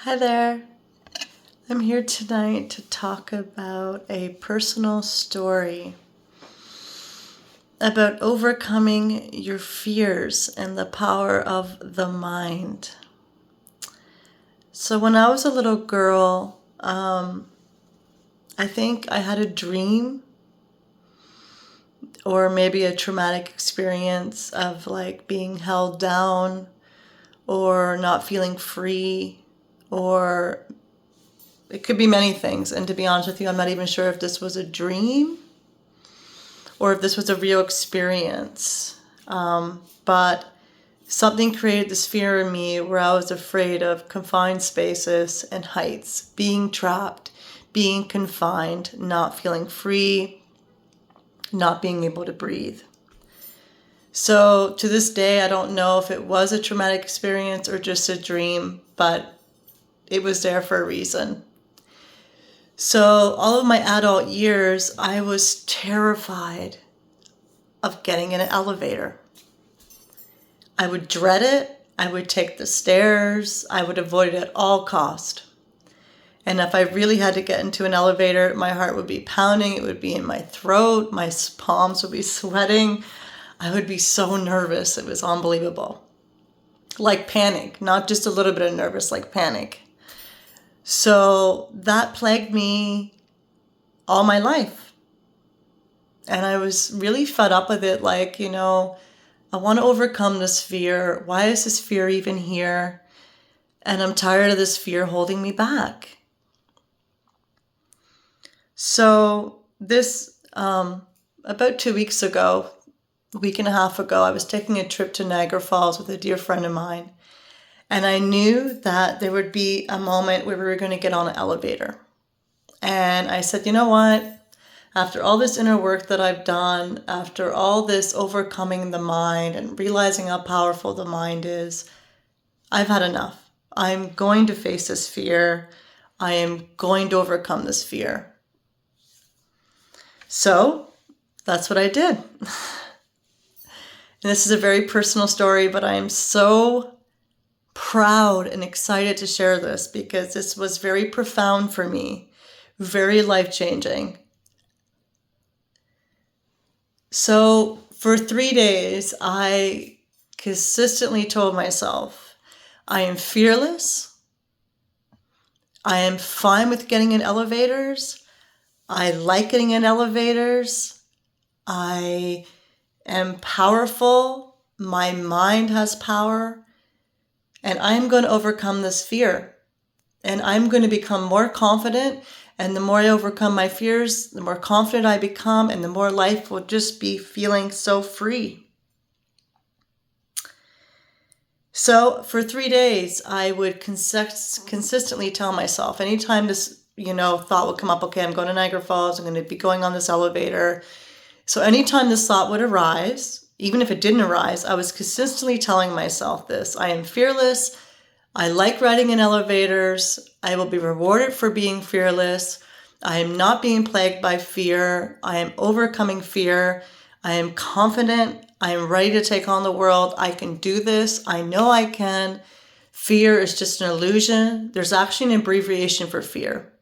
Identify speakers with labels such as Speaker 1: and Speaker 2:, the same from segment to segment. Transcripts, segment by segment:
Speaker 1: Hi there. I'm here tonight to talk about a personal story about overcoming your fears and the power of the mind. So, when I was a little girl, I think I had a dream or maybe a traumatic experience of like being held down or not feeling free, or it could be many things. And to be honest with you, I'm not even sure if this was a dream or if this was a real experience. But something created this fear in me where I was afraid of confined spaces and heights, being trapped, being confined, not feeling free, not being able to breathe. So to this day, I don't know if it was a traumatic experience or just a dream, but it was there for a reason. So all of my adult years, I was terrified of getting in an elevator. I would dread it. I would take the stairs. I would avoid it at all cost. And if I really had to get into an elevator, my heart would be pounding. It would be in my throat. My palms would be sweating. I would be so nervous. It was unbelievable. Like panic, not just a little bit of nervous, like panic. So that plagued me all my life. And I was really fed up with it. Like, I want to overcome this fear. Why is this fear even here? And I'm tired of this fear holding me back. So about 2 weeks ago, a week and a half ago, I was taking a trip to Niagara Falls with a dear friend of mine. And I knew that there would be a moment where we were going to get on an elevator. And I said, you know what? After all this inner work that I've done, after all this overcoming the mind and realizing how powerful the mind is, I've had enough. I'm going to face this fear. I am going to overcome this fear. So that's what I did. And this is a very personal story, but I am so proud and excited to share this because this was very profound for me, very life-changing. So for 3 days, I consistently told myself, I am fearless. I am fine with getting in elevators. I like getting in elevators. I am powerful. My mind has power. And I'm going to overcome this fear. And I'm going to become more confident. And the more I overcome my fears, the more confident I become, and the more life will just be feeling so free. So for 3 days, I would consistently tell myself, anytime this, thought would come up, okay, I'm going to Niagara Falls, I'm going to be going on this elevator. So anytime this thought would arise, even if it didn't arise, I was consistently telling myself this: I am fearless. I like riding in elevators. I will be rewarded for being fearless. I am not being plagued by fear. I am overcoming fear. I am confident. I am ready to take on the world. I can do this. I know I can. Fear is just an illusion. There's actually an abbreviation for fear.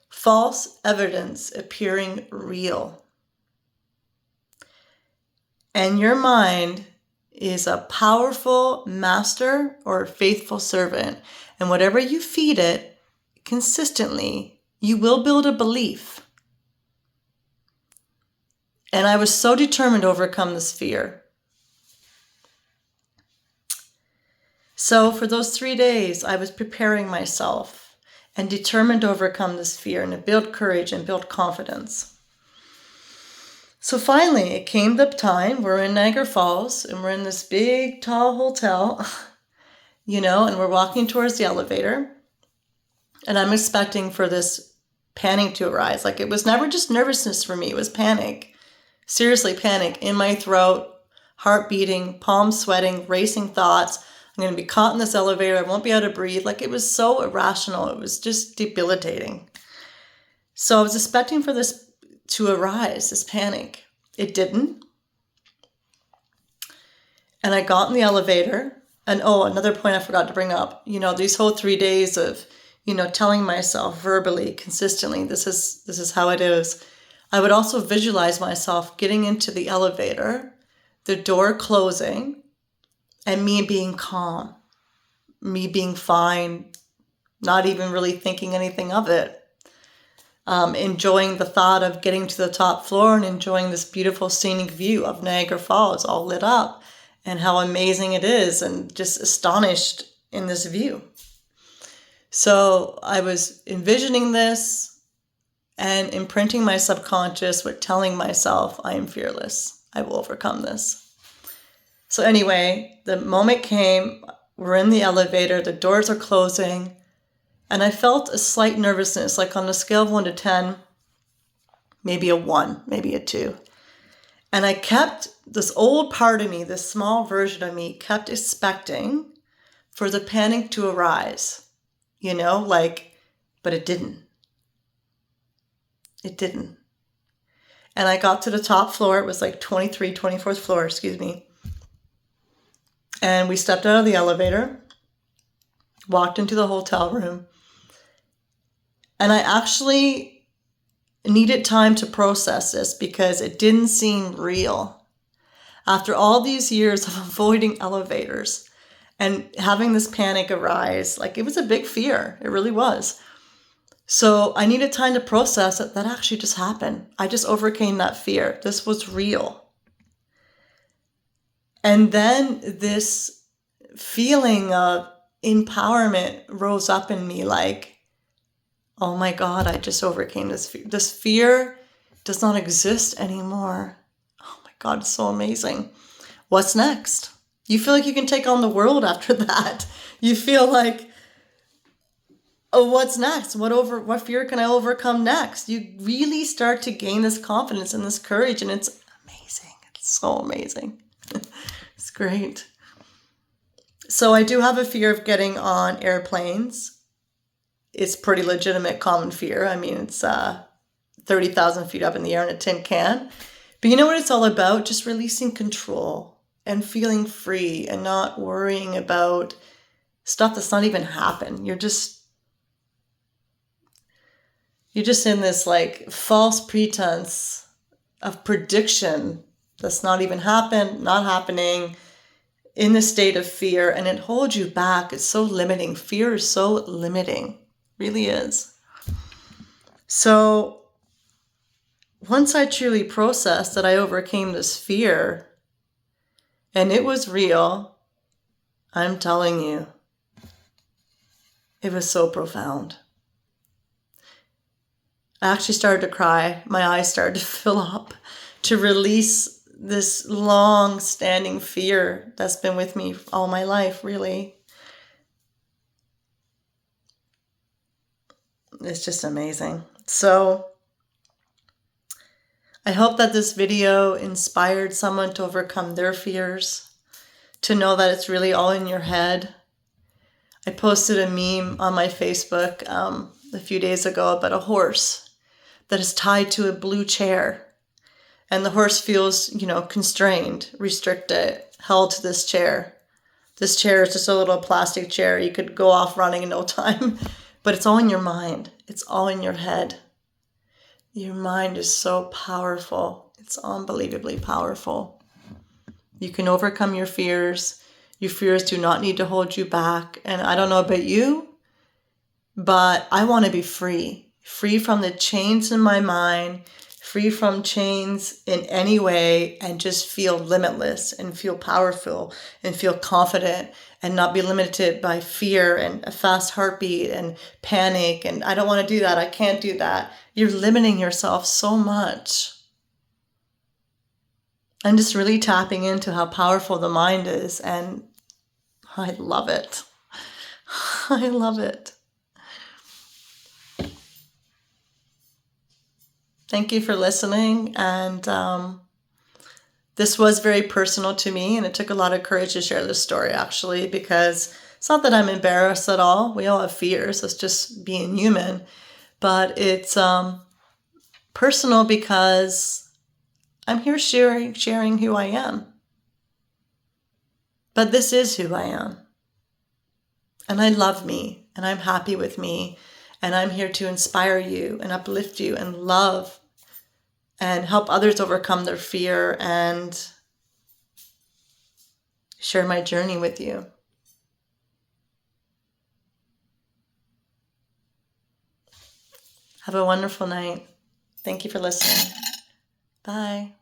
Speaker 1: False evidence appearing real. And your mind is a powerful master or faithful servant. And whatever you feed it consistently, you will build a belief. And I was so determined to overcome this fear. So for those 3 days, I was preparing myself and determined to overcome this fear and to build courage and build confidence. So finally, it came the time, we're in Niagara Falls, and we're in this big, tall hotel, and we're walking towards the elevator. And I'm expecting for this panic to arise. Like, it was never just nervousness for me, it was panic. Seriously, panic in my throat, heart beating, palms sweating, racing thoughts. I'm going to be caught in this elevator. I won't be able to breathe. Like, it was so irrational. It was just debilitating. So I was expecting for this to arise, this panic. It didn't. And I got in the elevator And oh, another point I forgot to bring up, these whole 3 days of, telling myself verbally, consistently, this is how it is. I would also visualize myself getting into the elevator, the door closing, and me being calm, me being fine, not even really thinking anything of it. Enjoying the thought of getting to the top floor and enjoying this beautiful scenic view of Niagara Falls all lit up and how amazing it is, and just astonished in this view. So I was envisioning this and imprinting my subconscious with telling myself, I am fearless. I will overcome this. So anyway, the moment came, we're in the elevator, the doors are closing, and I felt a slight nervousness, like on a scale of 1 to 10, maybe a 1, maybe a 2. And I kept, this old part of me, this small version of me, kept expecting for the panic to arise, but it didn't. It didn't. And I got to the top floor. It was like 24th floor, excuse me. And we stepped out of the elevator, walked into the hotel room. And I actually needed time to process this because it didn't seem real. After all these years of avoiding elevators and having this panic arise, it was a big fear. It really was. So I needed time to process it. That actually just happened. I just overcame that fear. This was real. And then this feeling of empowerment rose up in me, oh my God, I just overcame this fear. This fear does not exist anymore. Oh my God, it's so amazing. What's next? You feel like you can take on the world after that. You feel like, oh, what's next? What fear can I overcome next? You really start to gain this confidence and this courage, and it's amazing. It's so amazing. It's great. So I do have a fear of getting on airplanes. It's pretty legitimate common fear. I mean, it's 30,000 feet up in the air in a tin can. But you know what it's all about? Just releasing control and feeling free and not worrying about stuff that's not even happened. You're just in this false pretense of prediction that's not even happened, not happening, in the state of fear, and it holds you back. It's so limiting. Fear is so limiting. Really is. So once I truly processed that I overcame this fear, and it was real, I'm telling you, it was so profound. I actually started to cry. My eyes started to fill up to release this long-standing fear that's been with me all my life, really. It's just amazing. So I hope that this video inspired someone to overcome their fears, to know that it's really all in your head. I posted a meme on my Facebook a few days ago about a horse that is tied to a blue chair. And the horse feels, constrained, restricted, held to this chair. This chair is just a little plastic chair. You could go off running in no time. But it's all in your mind. It's all in your head. Your mind is so powerful. It's unbelievably powerful. You can overcome your fears. Your fears do not need to hold you back. And I don't know about you, but I want to be free. Free from the chains in my mind, free from chains in any way, and just feel limitless and feel powerful and feel confident and not be limited by fear and a fast heartbeat and panic. And I don't want to do that. I can't do that. You're limiting yourself so much. I'm just really tapping into how powerful the mind is, and I love it. I love it. Thank you for listening, and this was very personal to me, and it took a lot of courage to share this story, actually, because it's not that I'm embarrassed at all. We all have fears. It's just being human. But it's personal because I'm here sharing who I am. But this is who I am. And I love me, and I'm happy with me, and I'm here to inspire you and uplift you and love and help others overcome their fear and share my journey with you. Have a wonderful night. Thank you for listening. Bye.